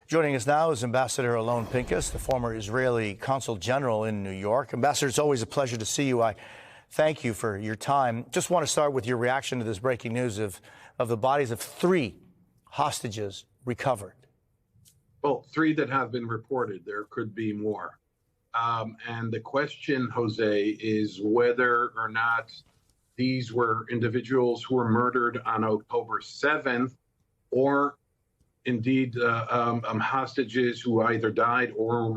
Joining us now is Ambassador Alon Pincus, the former Israeli Consul General in New York. Ambassador, it's always a pleasure to see you. I thank you for your time. Just want to start with your reaction to this breaking news of the bodies of 3 hostages recovered. Well, 3 that have been reported. There could be more. And the question, Jose, is whether or not these were individuals who were murdered on October 7th or indeed hostages who either died or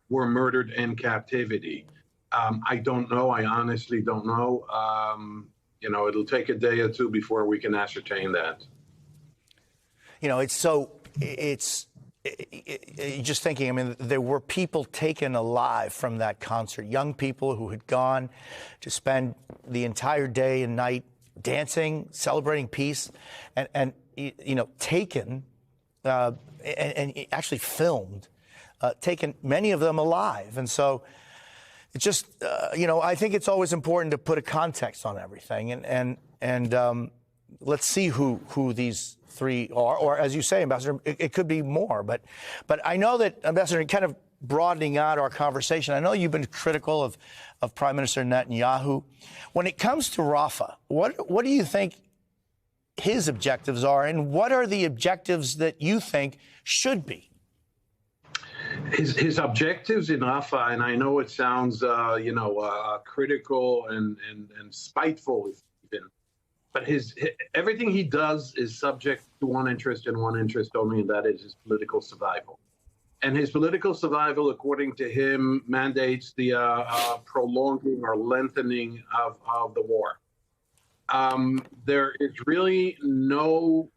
were murdered in captivity. I don't know. I honestly don't know. It'll take a day or 2 before we can ascertain that. It's just thinking, I mean, there were people taken alive from that concert, young people who had gone to spend the entire day and night dancing, celebrating peace, and taken and actually filmed, taken many of them alive. And so it's just, I think it's always important to put a context on everything. And let's see who these 3 are, or as you say, Ambassador, it could be more. But I know that, Ambassador, kind of broadening out our conversation, I know you've been critical of Prime Minister Netanyahu. When it comes to Rafah, what do you think his objectives are, and what are the objectives that you think should be? His objectives in Rafah, and I know it sounds, critical and spiteful, even, but everything he does is subject to one interest and one interest only, and that is his political survival. And his political survival, according to him, mandates the prolonging or lengthening of the war. There is really no,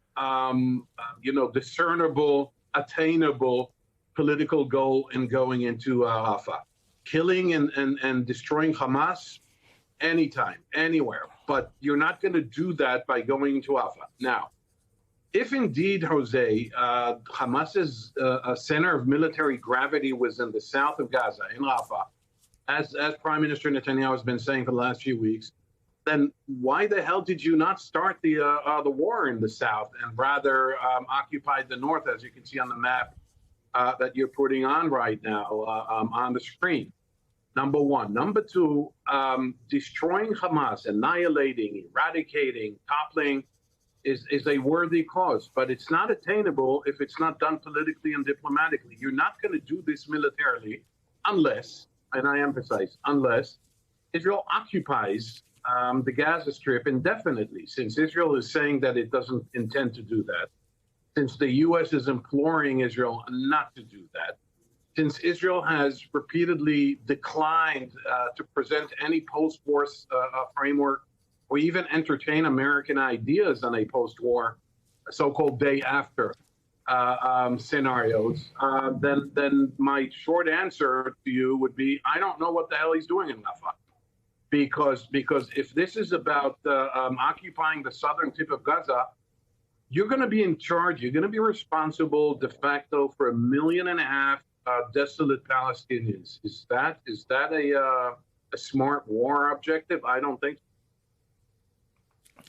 discernible, attainable political goal in going into Rafah. Killing and destroying Hamas anytime, anywhere. But you're not going to do that by going into Rafah. Now, if indeed, Jose, Hamas's center of military gravity was in the south of Gaza, in Rafah, as Prime Minister Netanyahu has been saying for the last few weeks, then why the hell did you not start the war in the south and rather occupy the north, as you can see on the map that you're putting on right now on the screen? Number one. Number 2, destroying Hamas, annihilating, eradicating, toppling is a worthy cause, but it's not attainable if it's not done politically and diplomatically. You're not going to do this militarily unless, and I emphasize, unless Israel occupies the Gaza Strip indefinitely, since Israel is saying that it doesn't intend to do that, since the U.S. is imploring Israel not to do that, since Israel has repeatedly declined to present any post-war framework or even entertain American ideas on a post-war, so-called day after scenarios, then my short answer to you would be, I don't know what the hell he's doing in Rafah. Because if this is about occupying the southern tip of Gaza, you're going to be in charge. You're going to be responsible de facto for 1.5 million desolate Palestinians. Is that a smart war objective? I don't think so.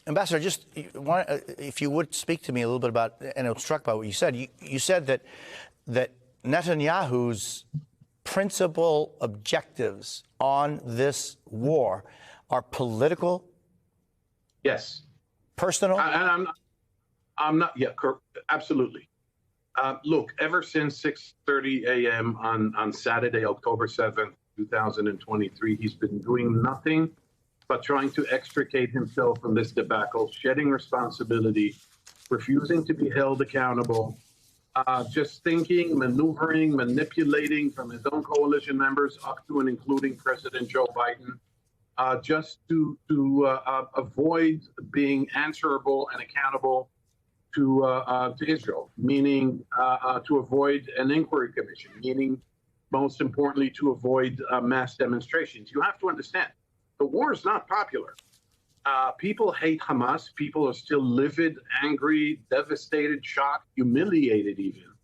Ambassador, just if you would speak to me a little bit about, and I was struck by what you said. You said that Netanyahu's principal objectives on this war are political? Yes. Personal? And I'm not, yeah, absolutely. Look, ever since 6:30 a.m. on Saturday, October 7th, 2023, he's been doing nothing but trying to extricate himself from this debacle, shedding responsibility, refusing to be held accountable, just thinking, maneuvering, manipulating from his own coalition members up to and including President Joe Biden, just to avoid being answerable and accountable to Israel, meaning to avoid an inquiry commission, meaning, most importantly, to avoid mass demonstrations. You have to understand, the war is not popular. People hate Hamas. People are still livid, angry, devastated, shocked, humiliated even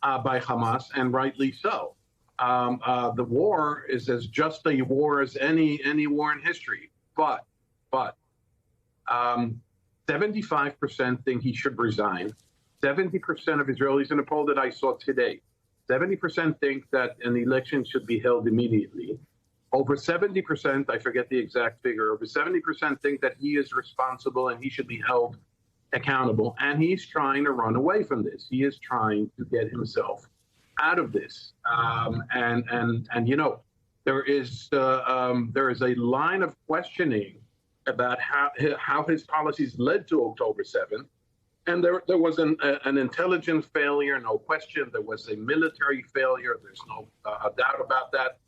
by Hamas, and rightly so. The war is as just a war as any war in history. But 75% think he should resign. 70% of Israelis in a poll that I saw today, 70% think that an election should be held immediately. Over 70%, I forget the exact figure, over 70% think that he is responsible and he should be held accountable. And he's trying to run away from this. He is trying to get himself out of this. And you know, there is a line of questioning about how his policies led to October 7th. And there was an intelligence failure, no question. There was a military failure. There's no doubt about that.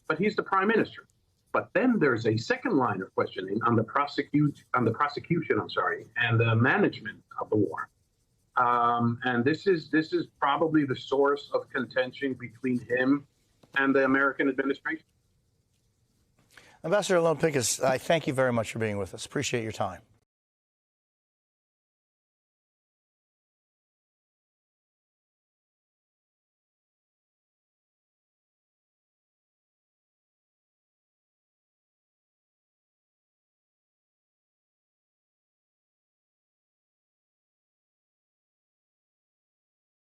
But he's the prime minister. But then there's a second line of questioning on the prosecution, and the management of the war. And this is probably the source of contention between him and the American administration. Ambassador Alon Pinkas, I thank you very much for being with us. Appreciate your time.